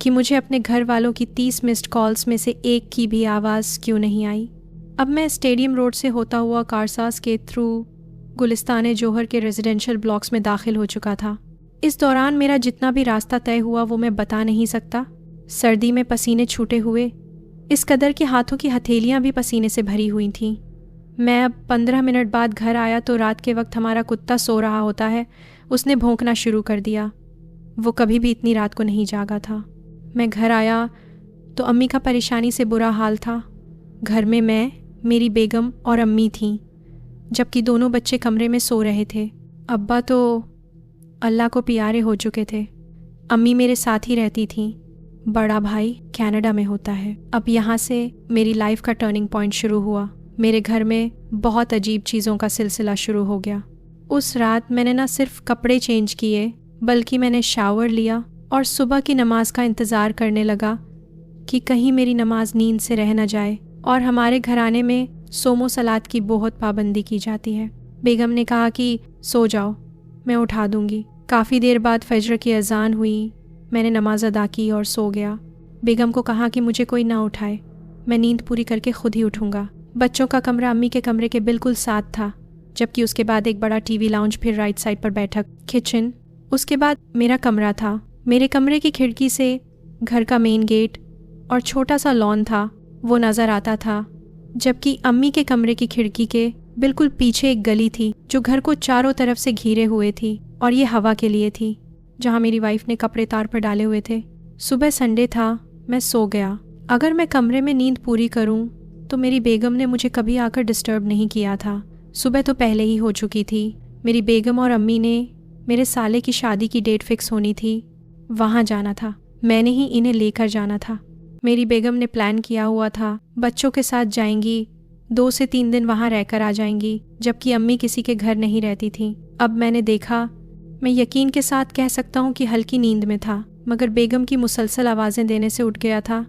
کہ مجھے اپنے گھر والوں کی 30 مسڈ کالز میں سے ایک کی بھی آواز کیوں نہیں آئی۔ اب میں اسٹیڈیم روڈ سے ہوتا ہوا کارساز کے تھرو گلستان جوہر کے ریزیڈینشل بلاکس میں داخل ہو چکا تھا۔ اس دوران میرا جتنا بھی راستہ طے ہوا وہ میں بتا نہیں سکتا۔ سردی میں پسینے چھوٹے ہوئے، اس قدر کہ ہاتھوں کی ہتھیلیاں بھی پسینے سے بھری ہوئی تھیں۔ میں اب 15 منٹ بعد گھر آیا تو رات کے وقت ہمارا کتا سو رہا ہوتا ہے، اس نے بھونکنا شروع کر دیا۔ وہ کبھی بھی اتنی رات کو نہیں جاگا تھا۔ میں گھر آیا تو امی کا پریشانی سے برا حال تھا۔ گھر میں میری بیگم اور امی تھیں، جبکہ دونوں بچے کمرے میں سو رہے تھے۔ ابا تو اللہ کو پیارے ہو چکے تھے۔ امی میرے ساتھ ہی رہتی تھیں۔ بڑا بھائی کینیڈا میں ہوتا ہے۔ اب یہاں سے میری لائف کا ٹرننگ پوائنٹ شروع ہوا۔ میرے گھر میں بہت عجیب چیزوں کا سلسلہ شروع ہو گیا۔ اس رات میں نے نہ صرف کپڑے چینج کیے بلکہ میں نے شاور لیا اور صبح کی نماز کا انتظار کرنے لگا کہ کہیں میری نماز نیند سے رہ نہ جائے۔ اور ہمارے گھرانے میں صوم و صلات کی بہت پابندی کی جاتی ہے۔ بیگم نے کہا کہ سو جاؤ، میں اٹھا دوں گی۔ کافی دیر بعد فجر کی اذان ہوئی، میں نے نماز ادا کی اور سو گیا۔ بیگم کو کہا کہ مجھے کوئی نہ اٹھائے، میں نیند پوری کر کے خود ہی اٹھوں گا۔ بچوں کا کمرہ امی کے کمرے کے بالکل ساتھ تھا، جبکہ اس کے بعد ایک بڑا ٹی وی لاؤنج، پھر رائٹ سائڈ پر بیٹھک، کچن، اس کے بعد میرا کمرہ تھا۔ میرے کمرے کی کھڑکی سے گھر کا مین گیٹ اور چھوٹا سا لان تھا، وہ نظر آتا تھا، جبکہ امی کے کمرے کی کھڑکی کے بالکل پیچھے ایک گلی تھی جو گھر کو چاروں طرف سے گھیرے ہوئے تھی، اور یہ ہوا کے لیے تھی، جہاں میری وائف نے کپڑے تار پر ڈالے ہوئے تھے۔ صبح سنڈے تھا، میں سو گیا۔ اگر میں کمرے میں نیند پوری کروں تو میری بیگم نے مجھے کبھی آ کر ڈسٹرب نہیں کیا تھا۔ صبح تو پہلے ہی ہو چکی تھی۔ میری بیگم اور امی نے میرے سالے کی شادی کی ڈیٹ فکس ہونی تھی، وہاں جانا تھا، میں نے ہی انہیں لے کر جانا تھا۔ میری بیگم نے پلان کیا ہوا تھا بچوں کے ساتھ جائیں گی، 2 سے 3 دن وہاں رہ کر آ جائیں گی، جبکہ امی کسی کے گھر نہیں رہتی تھیں۔ اب میں نے دیکھا، میں یقین کے ساتھ کہہ سکتا ہوں کہ ہلکی نیند میں تھا، مگر بیگم کی مسلسل آوازیں دینے سے اٹھ گیا تھا۔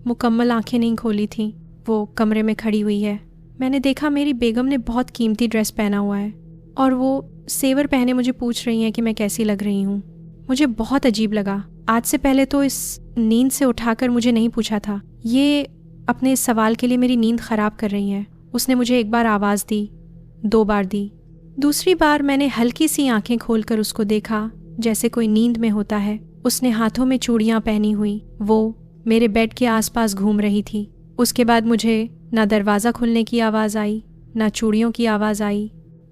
مکمل آنکھیں نہیں کھولی تھیں، وہ کمرے میں کھڑی ہوئی ہے۔ میں نے دیکھا میری بیگم نے بہت قیمتی ڈریس پہنا ہوا ہے اور وہ سیور پہنے مجھے پوچھ رہی ہیں کہ میں کیسی لگ رہی ہوں۔ مجھے بہت عجیب لگا۔ آج سے پہلے تو اس نیند سے اٹھا کر مجھے نہیں پوچھا تھا۔ یہ اپنے اس سوال کے لیے میری نیند خراب کر رہی ہیں۔ اس نے مجھے ایک بار آواز دی، 2 بار دی، دوسری بار میں نے ہلکی سی آنکھیں کھول کر اس کو دیکھا جیسے کوئی نیند میں ہوتا ہے۔ اس نے ہاتھوں میں چوڑیاں پہنی ہوئی، وہ میرے بیڈ کے آس پاس گھوم رہی تھی۔ اس کے بعد مجھے نہ دروازہ کھلنے کی آواز آئی، نہ چوڑیوں کی آواز آئی،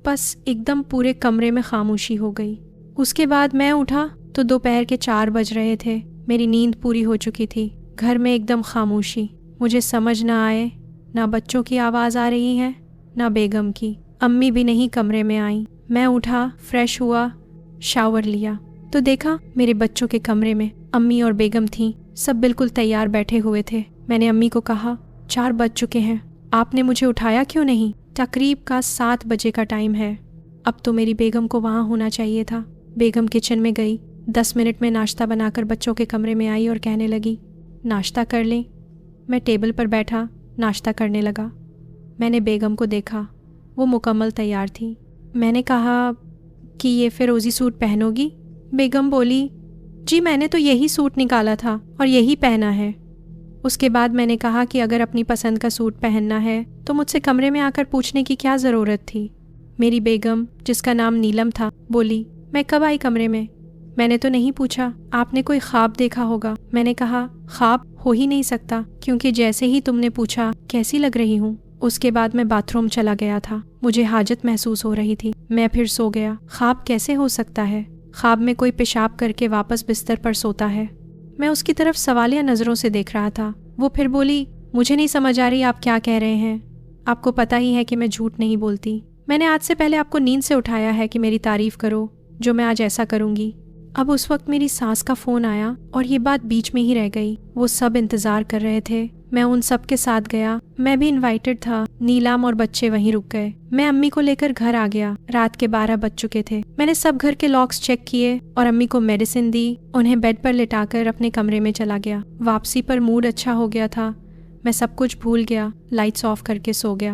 بس ایک دم پورے کمرے میں خاموشی ہو گئی۔ اس کے بعد میں اٹھا تو دوپہر کے 4 بج رہے تھے، میری نیند پوری ہو چکی تھی۔ گھر میں ایک دم خاموشی، مجھے سمجھ نہ آئے، نہ بچوں کی آواز آ رہی ہے نہ بیگم کی، امی بھی نہیں کمرے میں آئیں۔ میں اٹھا، فریش ہوا، شاور لیا تو دیکھا میرے بچوں کے کمرے میں امی اور بیگم تھیں، سب بالکل تیار بیٹھے ہوئے تھے۔ میں نے امی کو کہا 4 بج چکے ہیں، آپ نے مجھے اٹھایا کیوں نہیں؟ تقریب کا 7 بجے کا ٹائم ہے، اب تو میری بیگم کو وہاں ہونا چاہیے تھا۔ بیگم کچن میں گئی، 10 منٹ میں ناشتہ بنا کر بچوں کے کمرے میں آئی اور کہنے لگی ناشتہ کر لیں۔ میں ٹیبل پر بیٹھا ناشتہ کرنے لگا۔ میں نے بیگم کو دیکھا، وہ مکمل تیار تھی۔ میں نے کہا کہ یہ فیروزی سوٹ پہنو گی؟ بیگم بولی جی میں نے تو یہی سوٹ نکالا تھا اور یہی پہنا ہے۔ اس کے بعد میں نے کہا کہ اگر اپنی پسند کا سوٹ پہننا ہے تو مجھ سے کمرے میں آ کر پوچھنے کی کیا ضرورت تھی؟ میری بیگم، جس کا نام نیلم تھا، بولی میں کب آئی کمرے میں نے تو نہیں پوچھا، آپ نے کوئی خواب دیکھا ہوگا۔ میں نے کہا خواب ہو ہی نہیں سکتا، کیونکہ جیسے ہی تم نے پوچھا کیسی لگ رہی ہوں، اس کے بعد میں باتھ روم چلا گیا تھا، مجھے حاجت محسوس ہو رہی تھی، میں پھر سو گیا۔ خواب کیسے ہو سکتا ہے؟ خواب میں کوئی پیشاب کر کے واپس بستر پر سوتا ہے۔ میں اس کی طرف سوالیہ نظروں سے دیکھ رہا تھا۔ وہ پھر بولی مجھے نہیں سمجھ آ رہی آپ کیا کہہ رہے ہیں، آپ کو پتہ ہی ہے کہ میں جھوٹ نہیں بولتی۔ میں نے آج سے پہلے آپ کو نیند سے اٹھایا ہے کہ میری تعریف کرو، جو میں آج ایسا کروں گی۔ اب اس وقت میری ساس کا فون آیا اور یہ بات بیچ میں ہی رہ گئی۔ وہ سب انتظار کر رہے تھے، میں ان سب کے ساتھ گیا، میں بھی انوائٹڈ تھا۔ نیلام اور بچے وہیں رک گئے۔ میں امی کو لے کر گھر آ گیا۔ رات کے 12 بج چکے تھے۔ میں نے سب گھر کے لاکس چیک کیے اور امی کو میڈیسن دی، انہیں بیڈ پر لٹا کر اپنے کمرے میں چلا گیا۔ واپسی پر موڈ اچھا ہو گیا تھا، میں سب کچھ بھول گیا، لائٹس آف کر کے سو گیا۔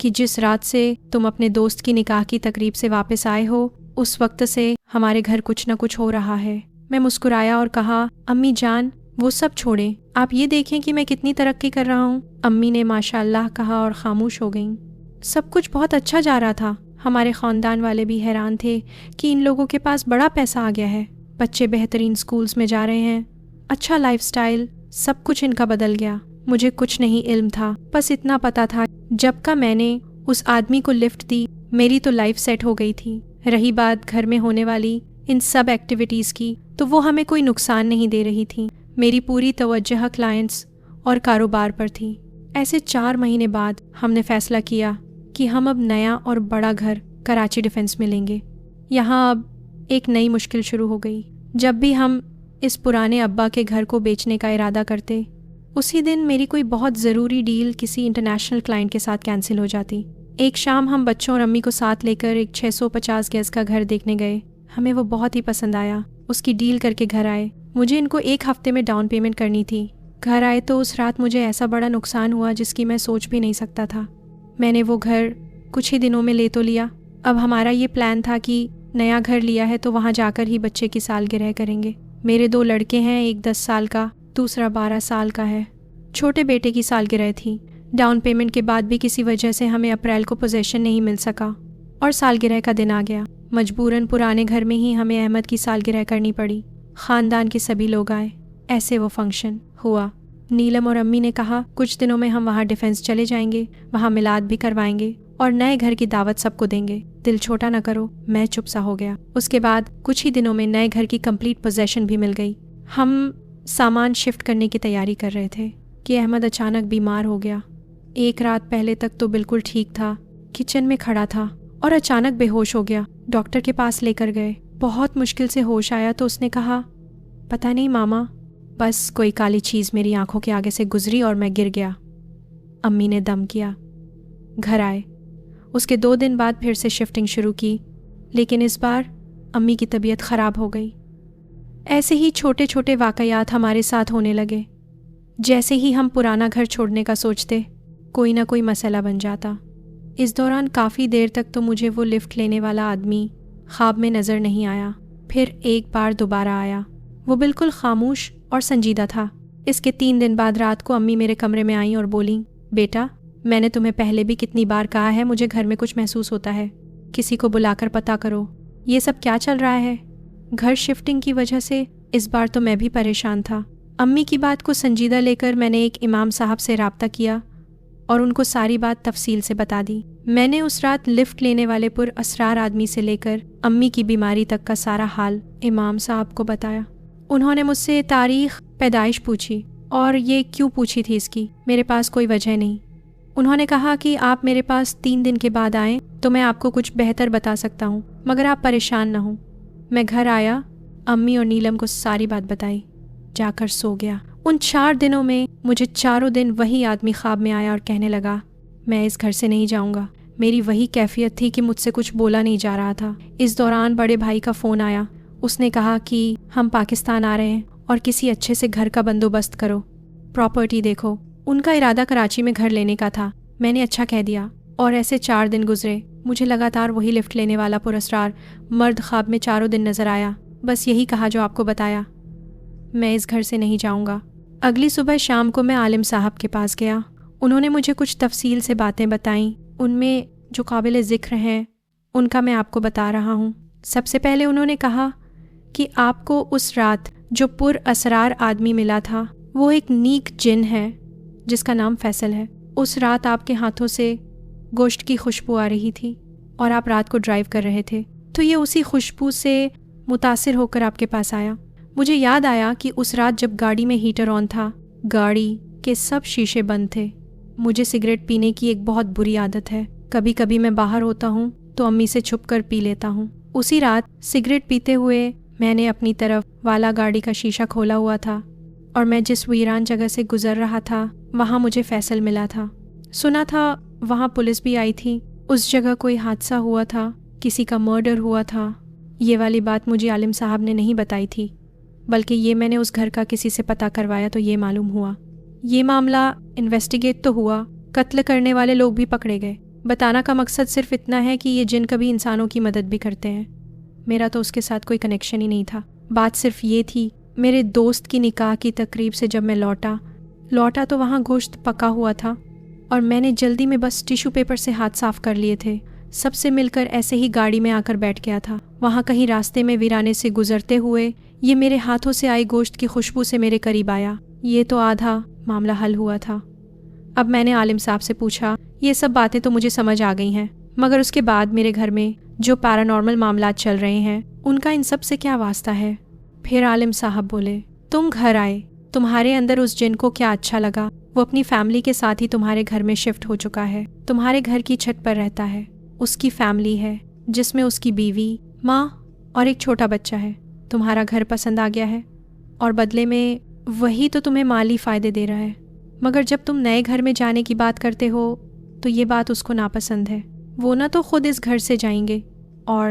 کہ جس رات سے تم اپنے دوست کی نکاح کی تقریب سے واپس آئے ہو اس وقت سے ہمارے گھر کچھ نہ کچھ ہو رہا ہے۔ میں مسکرایا اور کہا، امی جان وہ سب چھوڑیں، آپ یہ دیکھیں کہ میں کتنی ترقی کر رہا ہوں۔ امی نے ماشاء اللہ کہا اور خاموش ہو گئیں۔ سب کچھ بہت اچھا جا رہا تھا۔ ہمارے خاندان والے بھی حیران تھے کہ ان لوگوں کے پاس بڑا پیسہ آ گیا ہے، بچے بہترین سکولز میں جا رہے ہیں، اچھا لائف سٹائل، سب کچھ ان کا بدل گیا۔ مجھے کچھ نہیں علم تھا، بس اتنا پتا تھا جب کا میں نے اس آدمی کو لفٹ دی میری تو لائف سیٹ ہو گئی تھی۔ رہی بات گھر میں ہونے والی ان سب ایکٹیویٹیز کی تو وہ ہمیں کوئی نقصان نہیں دے رہی تھی۔ میری پوری توجہ کلائنٹس اور کاروبار پر تھی۔ ایسے 4 مہینے بعد ہم نے فیصلہ کیا کہ ہم اب نیا اور بڑا گھر کراچی ڈیفنس میں لیں گے۔ یہاں اب ایک نئی مشکل شروع ہو گئی۔ جب بھی ہم اس پرانے ابا کے گھر کو بیچنے کا ارادہ کرتے، اسی دن میری کوئی بہت ضروری ڈیل کسی انٹرنیشنل کلائنٹ کے ساتھ کینسل ہو جاتی۔ ایک شام ہم بچوں اور امی کو ساتھ لے کر ایک 650 گز کا گھر دیکھنے گئے۔ ہمیں وہ بہت ہی پسند آیا۔ اس کی ڈیل کر کے گھر آئے۔ مجھے ان کو 1 ہفتے میں ڈاؤن پیمنٹ کرنی تھی۔ گھر آئے تو اس رات مجھے ایسا بڑا نقصان ہوا جس کی میں سوچ بھی نہیں سکتا تھا۔ میں نے وہ گھر کچھ ہی دنوں میں لے تو لیا۔ اب ہمارا یہ پلان تھا کہ نیا گھر لیا ہے تو وہاں جا کر ہی بچے کی سالگرہ کریں گے۔ میرے 2 لڑکے ہیں، ایک 10 سال کا، دوسرا 12 سال کا ہے۔ چھوٹے بیٹے کی سالگرہ تھی۔ ڈاؤن پیمنٹ کے بعد بھی کسی وجہ سے ہمیں اپریل کو پوزیشن نہیں مل سکا اور سالگرہ کا دن آ گیا۔ مجبوراً پرانے گھر میں ہی ہمیں احمد کی سالگرہ کرنی پڑی۔ خاندان کے سبھی لوگ آئے۔ ایسے وہ فنکشن ہوا۔ نیلم اور امی نے کہا کچھ دنوں میں ہم وہاں ڈیفنس چلے جائیں گے، وہاں میلاد بھی کروائیں گے اور نئے گھر کی دعوت سب کو دیں گے۔ دل چھوٹا نہ کرو، میں چپ سا ہو گیا۔ اس کے بعد کچھ ہی دنوں میں نئے گھر کی کمپلیٹ پوزیشن بھی مل گئی۔ ہم سامان شفٹ کرنے کی تیاری کر رہے تھے کہ احمد اچانک بیمار ہو گیا۔ 1 رات پہلے تک تو بالکل ٹھیک تھا، کچن میں کھڑا تھا اور اچانک بے ہوش ہو گیا۔ ڈاکٹر کے پاس لے کر گئے۔ بہت مشکل سے ہوش آیا تو اس نے کہا، پتہ نہیں ماما، بس کوئی کالی چیز میری آنکھوں کے آگے سے گزری اور میں گر گیا۔ امی نے دم کیا۔ گھر آئے۔ اس کے 2 دن بعد پھر سے شفٹنگ شروع کی، لیکن اس بار امی کی طبیعت خراب ہو گئی۔ ایسے ہی چھوٹے چھوٹے واقعات ہمارے ساتھ ہونے لگے۔ جیسے ہی ہم پرانا گھر چھوڑنے کا سوچتے، کوئی نہ کوئی مسئلہ بن جاتا۔ اس دوران کافی دیر تک تو مجھے وہ لفٹ لینے والا آدمی خواب میں نظر نہیں آیا۔ پھر ایک بار دوبارہ آیا۔ وہ بالکل خاموش اور سنجیدہ تھا۔ اس کے 3 دن بعد رات کو امی میرے کمرے میں آئیں اور بولیں، بیٹا، میں نے تمہیں پہلے بھی کتنی بار کہا ہے مجھے گھر میں کچھ محسوس ہوتا ہے، کسی کو بلا کر پتہ کرو، یہ سب کیا چل رہا ہے؟ گھر شفٹنگ کی وجہ سے اس بار تو میں بھی پریشان تھا۔ امی کی بات کو سنجیدہ لے کر میں نے ایک امام صاحب سے رابطہ کیا اور ان کو ساری بات تفصیل سے بتا دی۔ میں نے اس رات لفٹ لینے والے پر اسرار آدمی سے لے کر امی کی بیماری تک کا سارا حال امام صاحب کو بتایا۔ انہوں نے مجھ سے تاریخ پیدائش پوچھی اور یہ کیوں پوچھی تھی اس کی۔ میرے پاس کوئی وجہ نہیں۔ انہوں نے کہا کہ آپ میرے پاس 3 دن کے بعد آئیں تو میں آپ کو کچھ بہتر بتا سکتا ہوں، مگر آپ پریشان نہ ہوں۔ میں گھر آیا، امی اور نیلم کو ساری بات بتائی، جا کر سو گیا۔ ان 4 دنوں میں مجھے 4 دن وہی آدمی خواب میں آیا اور کہنے لگا، میں اس گھر سے نہیں جاؤں گا۔ میری وہی کیفیت تھی کہ مجھ سے کچھ بولا نہیں جا رہا تھا۔ اس دوران بڑے بھائی کا فون آیا۔ اس نے کہا کہ ہم پاکستان آ رہے ہیں اور کسی اچھے سے گھر کا بندوبست کرو، پراپرٹی دیکھو۔ ان کا ارادہ کراچی میں گھر لینے کا تھا۔ میں نے اچھا کہہ دیا اور ایسے 4 دن گزرے۔ مجھے لگاتار وہی لفٹ لینے والا پراسرار مرد خواب میں 4 دن نظر آیا۔ بس یہی کہا جو آپ کو بتایا، میں اس گھر سے نہیں جاؤں گا۔ اگلی صبح شام کو میں عالم صاحب کے پاس گیا۔ انہوں نے مجھے کچھ تفصیل سے باتیں بتائیں، ان میں جو قابل ذکر ہیں ان کا میں آپ کو بتا رہا ہوں۔ سب سے پہلے انہوں نے کہا کہ آپ کو اس رات جو پر اسرار آدمی ملا تھا وہ ایک نیک جن ہے جس کا نام فیصل ہے۔ اس رات آپ کے ہاتھوں سے گوشت کی خوشبو آ رہی تھی اور آپ رات کو ڈرائیو کر رہے تھے، تو یہ اسی خوشبو سے متاثر ہو کر آپ کے پاس آیا۔ مجھے یاد آیا کہ اس رات جب گاڑی میں ہیٹر آن تھا، گاڑی کے سب شیشے بند تھے۔ مجھے سگریٹ پینے کی ایک بہت بری عادت ہے۔ کبھی کبھی میں باہر ہوتا ہوں تو امی سے چھپ کر پی لیتا ہوں۔ اسی رات سگریٹ پیتے ہوئے میں نے اپنی طرف والا گاڑی کا شیشہ کھولا ہوا تھا اور میں جس ویران جگہ سے گزر رہا تھا وہاں مجھے فیصل ملا تھا۔ سنا تھا وہاں پولیس بھی آئی تھی، اس جگہ کوئی حادثہ ہوا تھا، کسی کا مرڈر ہوا تھا۔ یہ والی بات مجھے عالم صاحب نے نہیں بتائی تھی، بلکہ یہ میں نے اس گھر کا کسی سے پتہ کروایا تو یہ معلوم ہوا۔ یہ معاملہ انویسٹیگیٹ تو ہوا، قتل کرنے والے لوگ بھی پکڑے گئے، بتانا کا مقصد صرف اتنا ہے کہ یہ جن کبھی انسانوں کی مدد بھی کرتے ہیں۔ میرا تو اس کے ساتھ کوئی کنیکشن ہی نہیں تھا۔ بات صرف یہ تھی، میرے دوست کی نکاح کی تقریب سے جب میں لوٹا تو وہاں گوشت پکا ہوا تھا اور میں نے جلدی میں بس ٹیشو پیپر سے ہاتھ صاف کر لیے تھے۔ سب سے مل کر ایسے ہی گاڑی میں آ کر بیٹھ گیا تھا۔ وہاں کہیں راستے میں ویرانے سے گزرتے ہوئے یہ میرے ہاتھوں سے آئی گوشت کی خوشبو سے میرے قریب آیا۔ یہ تو آدھا معاملہ حل ہوا تھا۔ اب میں نے عالم صاحب سے پوچھا، یہ سب باتیں تو مجھے سمجھ آ گئی ہیں، مگر اس کے بعد میرے گھر میں جو پیرانارمل معاملات چل رہے ہیں ان کا ان سب سے کیا واسطہ ہے؟ پھر عالم صاحب بولے، تم گھر آئے، تمہارے اندر اس جن کو کیا اچھا لگا، وہ اپنی فیملی کے ساتھ ہی تمہارے گھر میں شفٹ ہو چکا ہے، تمہارے گھر کی چھت پر رہتا ہے، اس کی فیملی ہے جس میں اس کی بیوی، ماں اور ایک چھوٹا بچہ ہے۔ تمہارا گھر پسند آ گیا ہے اور بدلے میں وہی تو تمہیں مالی فائدے دے رہا ہے، مگر جب تم نئے گھر میں جانے کی بات کرتے ہو تو یہ بات اس کو ناپسند ہے۔ وہ نہ تو خود اس گھر سے جائیں گے اور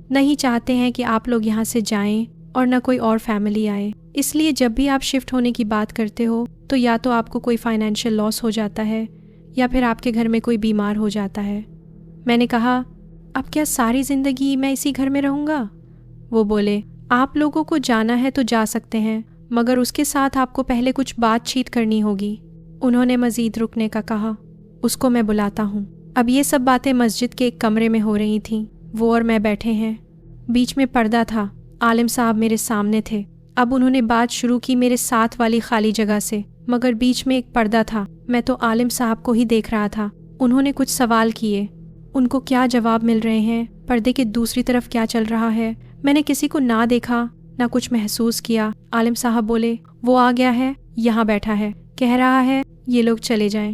نہیں چاہتے ہیں کہ آپ لوگ یہاں سے جائیں اور نہ کوئی اور فیملی آئے، اس لیے جب بھی آپ شفٹ ہونے کی بات کرتے ہو تو یا تو آپ کو کوئی فائنینشیل لاس ہو جاتا ہے یا پھر آپ کے گھر میں کوئی بیمار ہو جاتا ہے۔ میں نے کہا، اب کیا ساری زندگی میں اسی گھر میں رہوں گا؟ وہ بولے، آپ لوگوں کو جانا ہے تو جا سکتے ہیں، مگر اس کے ساتھ آپ کو پہلے کچھ بات چیت کرنی ہوگی۔ انہوں نے مزید رکنے کا کہا۔ اس کو میں بلاتا ہوں۔ اب یہ سب باتیں مسجد کے ایک کمرے میں ہو رہی تھیں۔ وہ اور میں بیٹھے ہیں، بیچ میں پردہ تھا، عالم صاحب میرے سامنے تھے۔ اب انہوں نے بات شروع کی میرے ساتھ والی خالی جگہ سے، مگر بیچ میں ایک پردہ تھا، میں تو عالم صاحب کو ہی دیکھ رہا تھا۔ انہوں نے کچھ سوال کیے، ان کو کیا جواب مل رہے ہیں، پردے کے دوسری طرف کیا چل رہا ہے، میں نے کسی کو نہ دیکھا نہ کچھ محسوس کیا۔ عالم صاحب بولے، وہ آ گیا ہے، یہاں بیٹھا ہے، کہہ رہا ہے یہ لوگ چلے جائیں،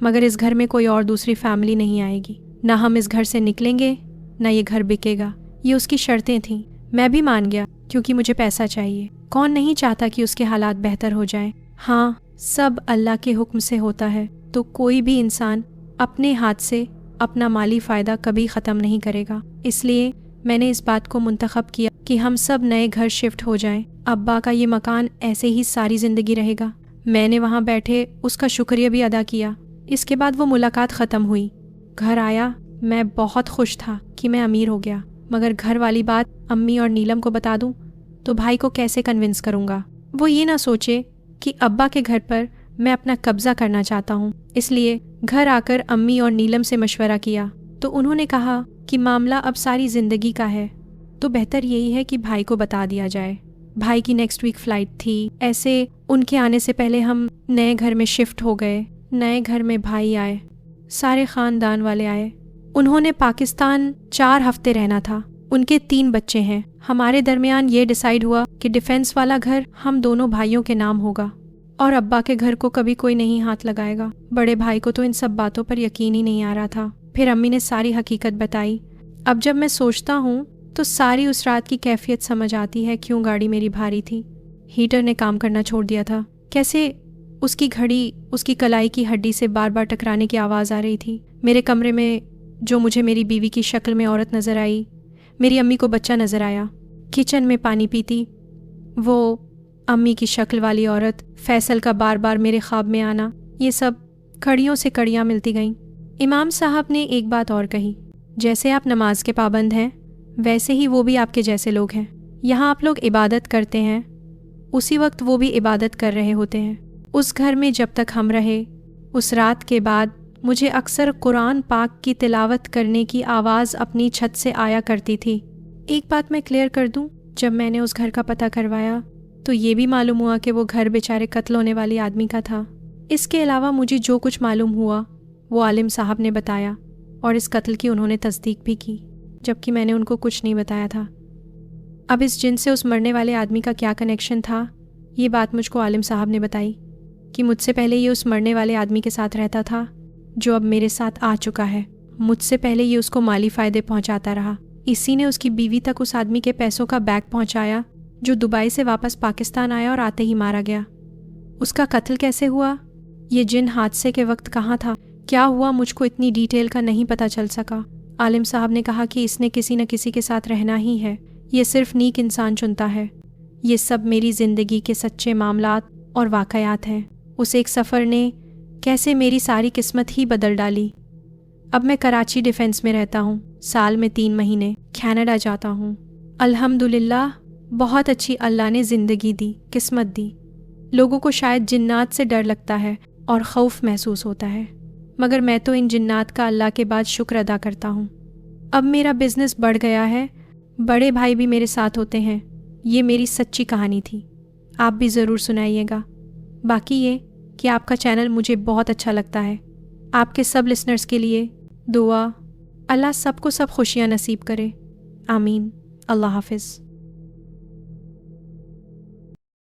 مگر اس گھر میں کوئی اور دوسری فیملی نہیں آئے گی، نہ ہم اس گھر سے نکلیں گے نہ یہ گھر بکے گا۔ یہ اس کی شرطیں تھیں۔ میں بھی مان گیا کیونکہ مجھے پیسہ چاہیے۔ کون نہیں چاہتا کہ اس کے حالات بہتر ہو جائیں؟ ہاں، سب اللہ کے حکم سے ہوتا ہے، تو کوئی بھی انسان اپنے ہاتھ سے اپنا مالی فائدہ کبھی ختم نہیں کرے گا۔ اس لیے میں نے اس بات کو منتخب کیا کہ ہم سب نئے گھر شفٹ ہو جائیں۔ ابا کا یہ مکان ایسے ہی ساری زندگی رہے گا۔ میں نے وہاں بیٹھے اس کا شکریہ بھی ادا کیا۔ اس کے بعد وہ ملاقات ختم ہوئی۔ گھر آیا، میں بہت خوش تھا کہ میں امیر ہو گیا، مگر گھر والی بات امی اور نیلم کو بتا دوں تو بھائی کو کیسے کنونس کروں گا؟ وہ یہ نہ سوچے کہ ابا کے گھر پر میں اپنا قبضہ کرنا چاہتا ہوں۔ اس لیے گھر آ کر امی اور نیلم سے مشورہ کیا تو انہوں نے کہا کہ معاملہ اب ساری زندگی کا ہے، تو بہتر یہی ہے کہ بھائی کو بتا دیا جائے۔ بھائی کی نیکسٹ ویک فلائٹ تھی۔ ایسے ان کے آنے سے پہلے ہم نئے گھر میں شفٹ ہو گئے۔ نئے گھر میں بھائی آئے، سارے خاندان والے آئے۔ انہوں نے پاکستان 4 ہفتے رہنا تھا۔ ان کے 3 بچے ہیں۔ ہمارے درمیان یہ ڈیسائیڈ ہوا کہ ڈیفینس والا گھر ہم دونوں بھائیوں کے نام ہوگا اور ابا کے گھر کو کبھی کوئی نہیں ہاتھ لگائے گا۔ بڑے بھائی کو تو ان سب باتوں پر یقین ہی نہیں آ رہا تھا۔ پھر امی نے ساری حقیقت بتائی۔ اب جب میں سوچتا ہوں تو ساری اس رات کی کیفیت سمجھ آتی ہے کیوں گاڑی میری بھاری تھی۔ ہیٹر نے کام کرنا چھوڑ دیا تھا۔ کیسے اس کی گھڑی اس کی کلائی کی ہڈی سے بار بار ٹکرانے کی آواز آ رہی تھی۔ میرے کمرے میں جو مجھے میری بیوی کی شکل میں عورت نظر آئی، میری امی کو بچہ نظر آیا، کچن میں پانی پیتی وہ امی کی شکل والی عورت، فیصل کا بار بار میرے خواب میں آنا، یہ سب کڑیوں سے کڑیاں ملتی گئیں۔ امام صاحب نے ایک بات اور کہی، جیسے آپ نماز کے پابند ہیں ویسے ہی وہ بھی آپ کے جیسے لوگ ہیں۔ یہاں آپ لوگ عبادت کرتے ہیں، اسی وقت وہ بھی عبادت کر رہے ہوتے ہیں۔ اس گھر میں جب تک ہم رہے، اس رات کے بعد مجھے اکثر قرآن پاک کی تلاوت کرنے کی آواز اپنی چھت سے آیا کرتی تھی۔ ایک بات میں کلیئر کر دوں، جب میں نے اس گھر کا پتہ کروایا تو یہ بھی معلوم ہوا کہ وہ گھر بیچارے قتل ہونے والی آدمی کا تھا۔ اس کے علاوہ مجھے جو کچھ معلوم ہوا وہ عالم صاحب نے بتایا اور اس قتل کی انہوں نے تصدیق بھی کی، جبکہ میں نے ان کو کچھ نہیں بتایا تھا۔ اب اس جن سے اس مرنے والے آدمی کا کیا کنیکشن تھا، یہ بات مجھ کو عالم صاحب نے بتائی کہ مجھ سے پہلے یہ اس مرنے والے آدمی کے ساتھ رہتا تھا جو اب میرے ساتھ آ چکا ہے۔ مجھ سے پہلے یہ اس کو مالی فائدے پہنچاتا رہا۔ اسی نے اس کی بیوی تک اس آدمی کے پیسوں کا بیگ پہنچایا جو دبئی سے واپس پاکستان آیا اور آتے ہی مارا گیا۔ اس کا قتل کیسے ہوا، یہ جن حادثے کے وقت کہاں تھا، کیا ہوا، مجھ کو اتنی ڈیٹیل کا نہیں پتہ چل سکا۔ عالم صاحب نے کہا کہ اس نے کسی نہ کسی کے ساتھ رہنا ہی ہے، یہ صرف نیک انسان چنتا ہے۔ یہ سب میری زندگی کے سچے معاملات اور واقعات ہیں۔ اس ایک سفر نے کیسے میری ساری قسمت ہی بدل ڈالی۔ اب میں کراچی ڈیفنس میں رہتا ہوں، سال میں 3 مہینے کینیڈا جاتا ہوں۔ الحمدللہ بہت اچھی اللہ نے زندگی دی، قسمت دی۔ لوگوں کو شاید جنات سے ڈر لگتا ہے اور خوف محسوس ہوتا ہے، مگر میں تو ان جنات کا اللہ کے بعد شکر ادا کرتا ہوں۔ اب میرا بزنس بڑھ گیا ہے، بڑے بھائی بھی میرے ساتھ ہوتے ہیں۔ یہ میری سچی کہانی تھی، آپ بھی ضرور سنائیے گا۔ باقی یہ کہ آپ کا چینل مجھے بہت اچھا لگتا ہے۔ آپ کے سب لسنرز کے لیے دعا، اللہ سب کو سب خوشیاں نصیب کرے، آمین۔ اللہ حافظ۔